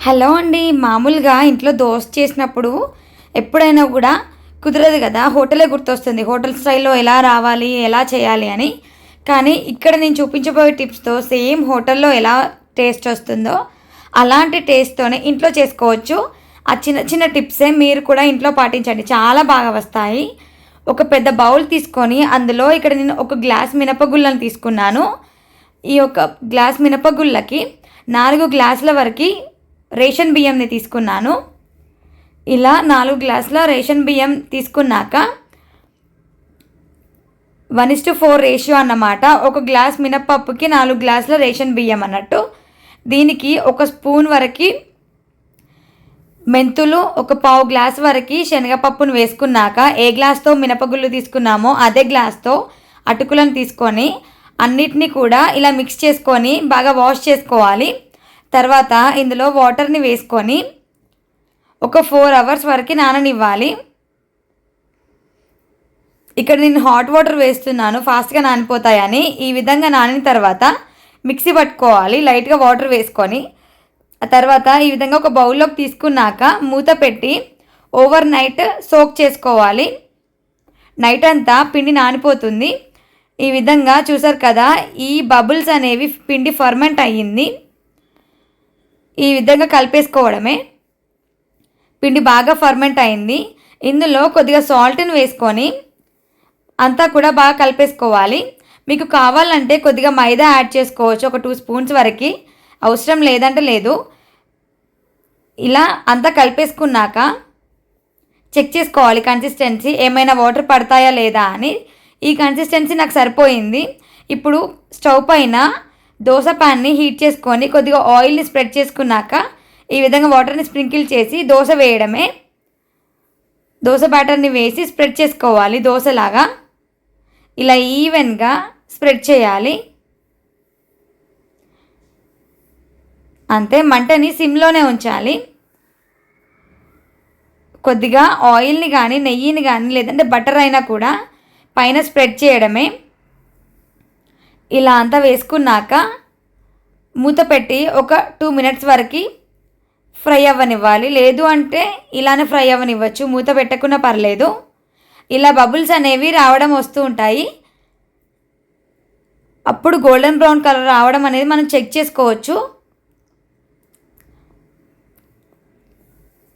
Hello అండి. మామూలుగా ఇంట్లో దోస చేసినప్పుడు ఎప్పుడైనా కూడా కుదరదు కదా, హోటలే గుర్తొస్తుంది. హోటల్ స్టైల్‌లో ఎలా రావాలి, ఎలా చేయాలి అని. కానీ ఇక్కడ నేను చూపించబోయే టిప్స్‌తో సేమ్ హోటల్‌లో ఎలా టేస్ట్ వస్తుందో అలాంటి టేస్ట్‌తోనే ఇంట్లో చేసుకోవచ్చు. ఆ చిన్న చిన్న టిప్సే మీరు కూడా ఇంట్లో పాటించండి. చాలా బాగా వస్తాయి. ఒక పెద్ద బౌల్ తీసుకొని అందులో ఇక్కడ నేను ఒక గ్లాస్ మినపగుళ్ళను తీసుకున్నాను. ఈ ఒక గ్లాస్ మినపగుళ్ళకి 4 గ్లాసుల వరకి రేషన్ బియ్యంని తీసుకున్నాను. ఇలా 4 గ్లాసుల రేషన్ బియ్యం తీసుకున్నాక 1:4 రేషియో అన్నమాట. ఒక గ్లాస్ మినప్పప్పుకి 4 గ్లాసుల రేషన్ బియ్యం అన్నట్టు. దీనికి ఒక స్పూన్ వరకు మెంతులు, ఒక పావు గ్లాస్ వరకు శనగపప్పును వేసుకున్నాక ఏ గ్లాస్తో మినపగుళ్ళు తీసుకున్నామో అదే గ్లాస్తో అటుకులను తీసుకొని అన్నిటినీ కూడా ఇలా మిక్స్ చేసుకొని బాగా వాష్ చేసుకోవాలి. తర్వాత ఇందులో వాటర్ని వేసుకొని ఒక 4 అవర్స్ వరకు నాననివ్వాలి. ఇక్కడ నేను హాట్ వాటర్ వేస్తున్నాను ఫాస్ట్గా నానిపోతాయని. ఈ విధంగా నానిన తర్వాత మిక్సీ పట్టుకోవాలి లైట్గా వాటర్ వేసుకొని. ఆ తర్వాత ఈ విధంగా ఒక బౌల్లోకి తీసుకున్నాక మూత పెట్టి ఓవర్ నైట్ సోక్ చేసుకోవాలి. నైట్ అంతా పిండి నానిపోతుంది. ఈ విధంగా చూసారు కదా, ఈ బబుల్స్ అనేవి పిండి ఫర్మెంట్ అయ్యింది. ఈ విధంగా కలిపేసుకోవడమే. పిండి బాగా ఫర్మెంట్ అయింది. ఇందులో కొద్దిగా సాల్ట్ని వేసుకొని అంతా కూడా బాగా కలిపేసుకోవాలి. మీకు కావాలంటే కొద్దిగా మైదా యాడ్ చేసుకోవచ్చు, ఒక 2 స్పూన్స్ వరకు. అవసరం లేదంటే లేదు. ఇలా అంతా కలిపేసుకున్నాక చెక్ చేసుకోవాలి కన్సిస్టెన్సీ, ఏమైనా వాటర్ పడతాయా లేదా అని. ఈ కన్సిస్టెన్సీ నాకు సరిపోయింది. ఇప్పుడు స్టవ్ పైన దోశ ప్యాన్ని హీట్ చేసుకొని కొద్దిగా ఆయిల్ని స్ప్రెడ్ చేసుకున్నాక ఈ విధంగా వాటర్ని స్ప్రింకిల్ చేసి దోశ వేయడమే. దోశ బ్యాటర్ని వేసి స్ప్రెడ్ చేసుకోవాలి దోశలాగా. ఇలా ఈవెన్గా స్ప్రెడ్ చేయాలి. అంతే, మంటని సిమ్లోనే ఉంచాలి. కొద్దిగా ఆయిల్ని కానీ నెయ్యిని కానీ లేదంటే బటర్ అయినా కూడా పైన స్ప్రెడ్ చేయడమే. ఇలా అంతా వేసుకున్నాక మూత పెట్టి ఒక 2 మినిట్స్ వరకు ఫ్రై అవ్వనివ్వాలి. లేదు అంటే ఇలానే ఫ్రై అవ్వనివ్వచ్చు, మూత పెట్టకున్నా పర్లేదు. ఇలా బబుల్స్ అనేవి రావడం వస్తూ ఉంటాయి. అప్పుడు గోల్డెన్ బ్రౌన్ కలర్ రావడం అనేది మనం చెక్ చేసుకోవచ్చు.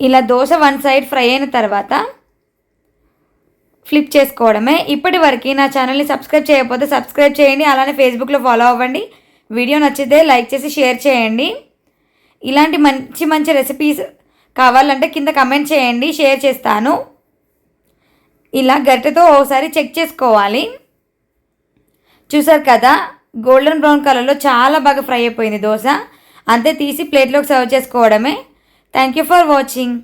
ఇలా దోశ 1 సైడ్ ఫ్రై అయిన తర్వాత ఫ్లిప్ చేసుకోవడమే. ఇప్పటి వరకు నా ఛానల్ని సబ్స్క్రైబ్ చేయకపోతే సబ్స్క్రైబ్ చేయండి. అలానే ఫేస్బుక్లో ఫాలో అవ్వండి. వీడియో నచ్చితే లైక్ చేసి షేర్ చేయండి. ఇలాంటి మంచి మంచి రెసిపీస్ కావాలంటే కింద కమెంట్ చేయండి, షేర్ చేస్తాను. ఇలా గరిటెతో ఒకసారి చెక్ చేసుకోవాలి. చూసారు కదా, గోల్డెన్ బ్రౌన్ కలర్లో చాలా బాగా ఫ్రై అయిపోయింది దోశ. అంతే, తీసి ప్లేట్లోకి సర్వ్ చేసుకోవడమే. Thank you for watching.